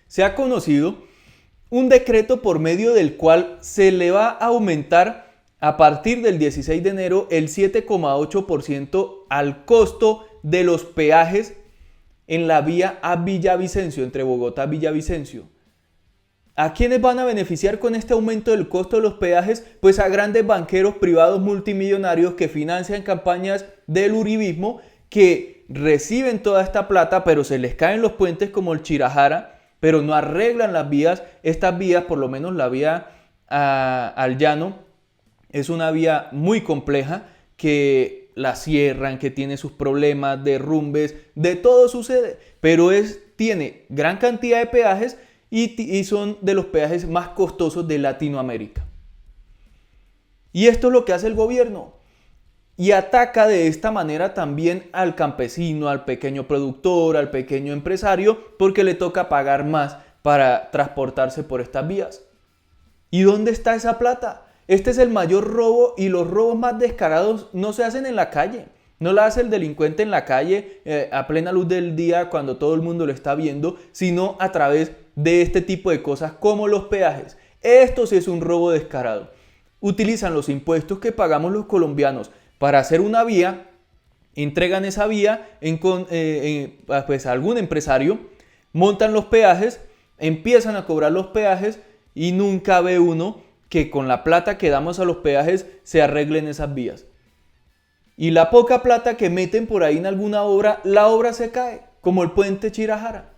se ha conocido un decreto por medio del cual se le va a aumentar a partir del 16 de enero el 7,8% al costo de los peajes en la vía a Villavicencio, entre Bogotá y Villavicencio. ¿A quiénes van a beneficiar con este aumento del costo de los peajes? Pues a grandes banqueros privados multimillonarios que financian campañas del uribismo, que reciben toda esta plata, pero se les caen los puentes como el Chirajara, pero no arreglan las vías. Estas vías, por lo menos la vía al llano, es una vía muy compleja que la cierran, que tiene sus problemas, derrumbes, de todo sucede, pero tiene gran cantidad de peajes y son de los peajes más costosos de Latinoamérica. Y esto es lo que hace el gobierno. Y ataca de esta manera también al campesino, al pequeño productor, al pequeño empresario, porque le toca pagar más para transportarse por estas vías. ¿Y dónde está esa plata? Este es el mayor robo, y los robos más descarados no se hacen en la calle. No la hace el delincuente en la calle a plena luz del día cuando todo el mundo lo está viendo, sino a través de este tipo de cosas como los peajes. Esto sí es un robo descarado. Utilizan los impuestos que pagamos los colombianos para hacer una vía, entregan esa vía pues a algún empresario, montan los peajes, empiezan a cobrar los peajes y nunca ve uno que con la plata que damos a los peajes se arreglen esas vías. Y la poca plata que meten por ahí en alguna obra, la obra se cae, como el puente Chirajara.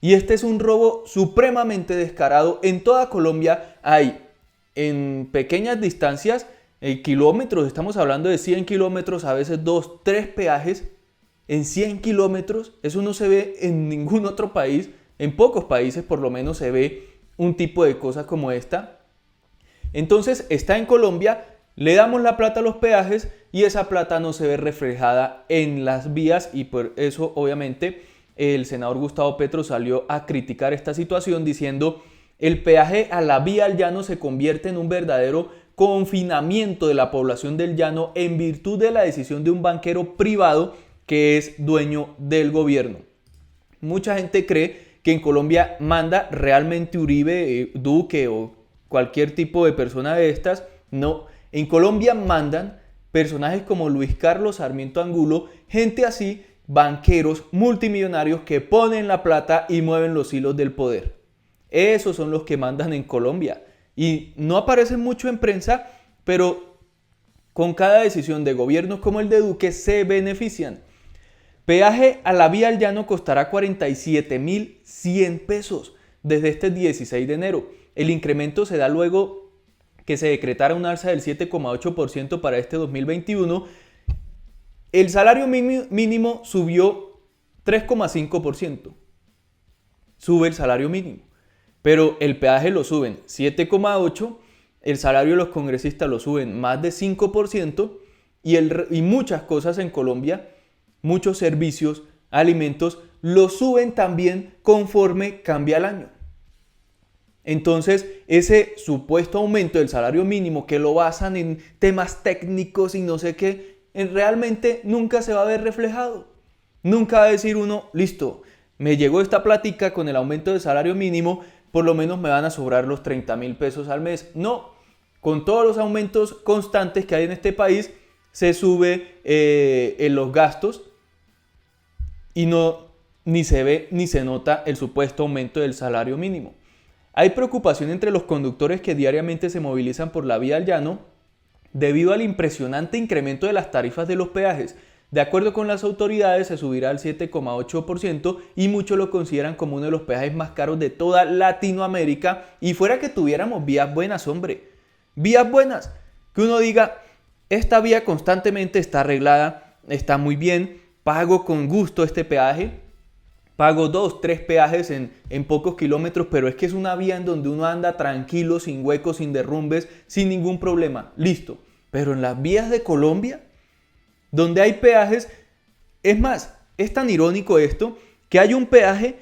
Y este es un robo supremamente descarado. En toda Colombia hay, en pequeñas distancias, kilómetros, estamos hablando de 100 kilómetros, a veces 2, 3 peajes en 100 kilómetros. Eso no se ve en ningún otro país. En pocos países por lo menos se ve un tipo de cosas como esta. Entonces está en Colombia, le damos la plata a los peajes y esa plata no se ve reflejada en las vías, y por eso obviamente el senador Gustavo Petro salió a criticar esta situación diciendo: el peaje a la vía al llano se convierte en un verdadero confinamiento de la población del llano en virtud de la decisión de un banquero privado que es dueño del gobierno. Mucha gente cree que en Colombia manda realmente Uribe, Duque o cualquier tipo de persona de estas. No, en Colombia mandan personajes como Luis Carlos Sarmiento Angulo, gente así, banqueros multimillonarios que ponen la plata y mueven los hilos del poder. Esos son los que mandan en Colombia y no aparecen mucho en prensa, pero con cada decisión de gobiernos como el de Duque se benefician. Peaje a la vía al llano costará 47.100 pesos desde este 16 de enero. El incremento se da luego que se decretara un alza del 7,8% para este 2021. El salario mínimo subió 3,5%. Sube el salario mínimo. Pero el peaje lo suben 7,8%, el salario de los congresistas lo suben más de 5% y muchas cosas en Colombia, muchos servicios, alimentos, lo suben también conforme cambia el año. Entonces, ese supuesto aumento del salario mínimo que lo basan en temas técnicos y no sé qué, realmente nunca se va a ver reflejado. Nunca va a decir uno: listo, me llegó esta plática con el aumento del salario mínimo, por lo menos me van a sobrar los 30.000 pesos al mes. No, con todos los aumentos constantes que hay en este país, se sube en los gastos y ni se ve ni se nota el supuesto aumento del salario mínimo. Hay preocupación entre los conductores que diariamente se movilizan por la vía al llano debido al impresionante incremento de las tarifas de los peajes. De acuerdo con las autoridades, se subirá al 7,8% y muchos lo consideran como uno de los peajes más caros de toda Latinoamérica. Y fuera que tuviéramos vías buenas, hombre, vías buenas, que uno diga: esta vía constantemente está arreglada, está muy bien, pago con gusto este peaje, pago 2, 3 peajes en pocos kilómetros, pero es que es una vía en donde uno anda tranquilo, sin huecos, sin derrumbes, sin ningún problema, listo. Pero en las vías de Colombia, donde hay peajes, es más, es tan irónico esto, que hay un peaje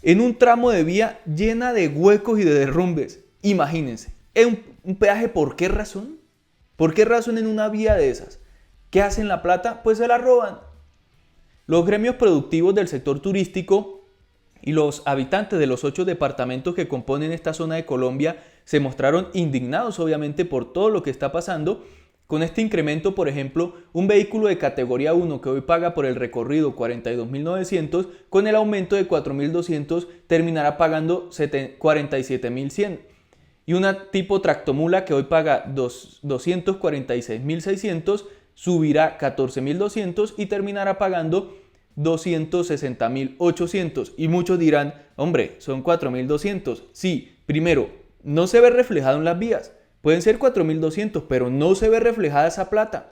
en un tramo de vía llena de huecos y de derrumbes. Imagínense, ¿es un peaje por qué razón? ¿Por qué razón en una vía de esas? ¿Qué hacen la plata? Pues se la roban. Los gremios productivos del sector turístico Y los habitantes de los 8 departamentos que componen esta zona de Colombia se mostraron indignados obviamente por todo lo que está pasando. Con este incremento, por ejemplo, un vehículo de categoría 1 que hoy paga por el recorrido 42.900, con el aumento de 4.200 terminará pagando 47.100. Y una tipo tractomula que hoy paga 246.600 subirá 14.200 y terminará pagando 260.800. Y muchos dirán, hombre, son 4.200. Sí, primero, no se ve reflejado en las vías. Pueden ser 4.200, pero no se ve reflejada esa plata.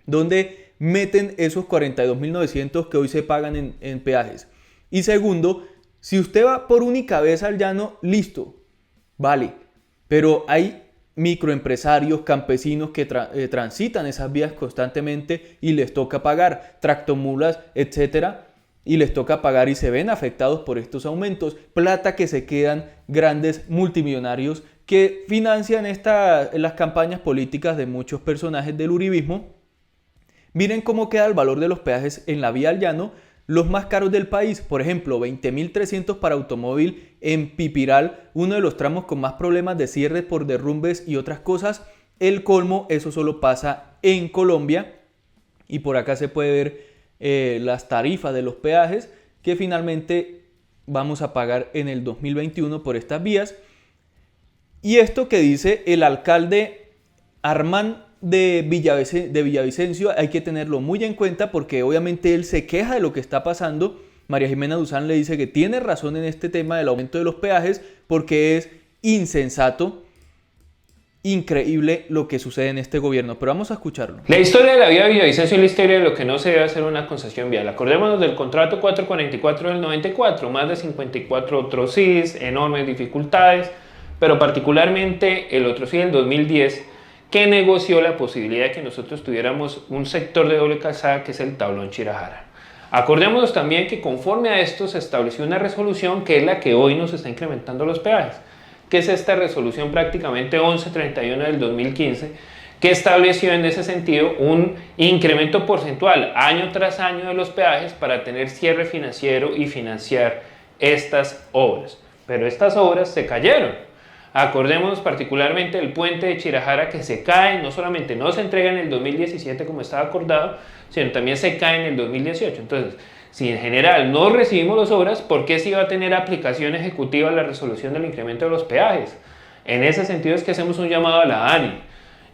¿Dónde meten esos 42.900 que hoy se pagan en peajes? Y segundo, si usted va por única vez al llano, listo, vale. Pero hay microempresarios, campesinos que transitan esas vías constantemente y les toca pagar, tractomulas, etcétera, y les toca pagar y se ven afectados por estos aumentos. Plata que se quedan grandes multimillonarios que financian las campañas políticas de muchos personajes del uribismo. Miren cómo queda el valor de los peajes en la vía al llano, los más caros del país. Por ejemplo, 20.300 para automóvil en Pipiral, uno de los tramos con más problemas de cierre por derrumbes y otras cosas. El colmo, eso solo pasa en Colombia. Y por acá se puede ver las tarifas de los peajes que finalmente vamos a pagar en el 2021 por estas vías. Y esto que dice el alcalde Armán de Villavicencio hay que tenerlo muy en cuenta porque obviamente él se queja de lo que está pasando. María Jimena Duzán le dice que tiene razón en este tema del aumento de los peajes porque es insensato, increíble lo que sucede en este gobierno. Pero vamos a escucharlo. La historia de la vía Villavicencio es la historia de lo que no se debe hacer una concesión vial. Acordémonos del contrato 444 del 94, más de 54 otros CIS, enormes dificultades, pero particularmente el otro sí del 2010, que negoció la posibilidad de que nosotros tuviéramos un sector de doble calzada que es el tablón Chirajara. Acordémonos también que conforme a esto se estableció una resolución que es la que hoy nos está incrementando los peajes, que es esta resolución prácticamente 1131 del 2015, que estableció en ese sentido un incremento porcentual año tras año de los peajes para tener cierre financiero y financiar estas obras. Pero estas obras se cayeron. Acordémonos particularmente del puente de Chirajara que se cae, no solamente no se entrega en el 2017 como estaba acordado, sino también se cae en el 2018. Entonces, si en general no recibimos las obras, ¿por qué sí va a tener aplicación ejecutiva la resolución del incremento de los peajes? En ese sentido es que hacemos un llamado a la ANI.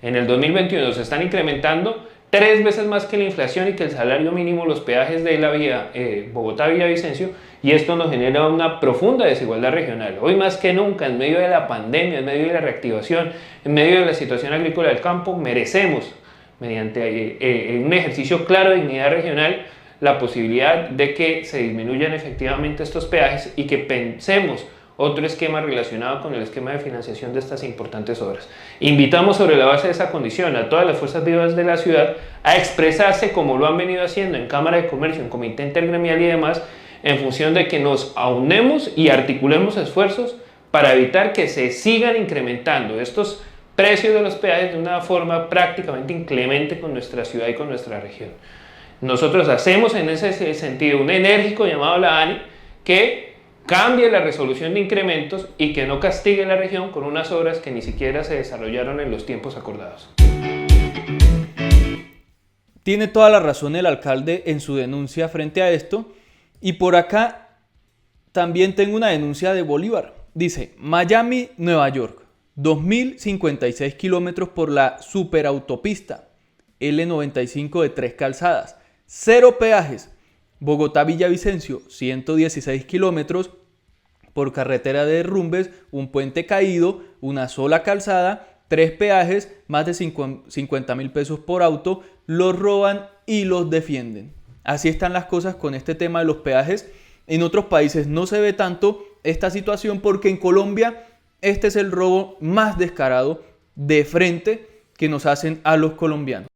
En el 2021 se están incrementando 3 veces más que la inflación y que el salario mínimo los peajes de la vía Bogotá-Villavicencio, y esto nos genera una profunda desigualdad regional. Hoy más que nunca, en medio de la pandemia, en medio de la reactivación, en medio de la situación agrícola del campo, merecemos, mediante un ejercicio claro de dignidad regional, la posibilidad de que se disminuyan efectivamente estos peajes y que pensemos otro esquema relacionado con el esquema de financiación de estas importantes obras. Invitamos sobre la base de esa condición a todas las fuerzas vivas de la ciudad a expresarse como lo han venido haciendo en Cámara de Comercio, en Comité Intergremial y demás, en función de que nos aunemos y articulemos esfuerzos para evitar que se sigan incrementando estos precios de los peajes de una forma prácticamente inclemente con nuestra ciudad y con nuestra región. Nosotros hacemos en ese sentido un enérgico llamado a la ANI que cambie la resolución de incrementos y que no castigue a la región con unas obras que ni siquiera se desarrollaron en los tiempos acordados. Tiene toda la razón el alcalde en su denuncia frente a esto. Y por acá también tengo una denuncia de Bolívar. Dice, Miami, Nueva York, 2.056 kilómetros por la superautopista L95 de 3 calzadas, 0 peajes. Bogotá-Villavicencio, 116 kilómetros por carretera de derrumbes, un puente caído, una sola calzada, 3 peajes, más de 50.000 pesos por auto, los roban y los defienden. Así están las cosas con este tema de los peajes. En otros países no se ve tanto esta situación porque en Colombia este es el robo más descarado de frente que nos hacen a los colombianos.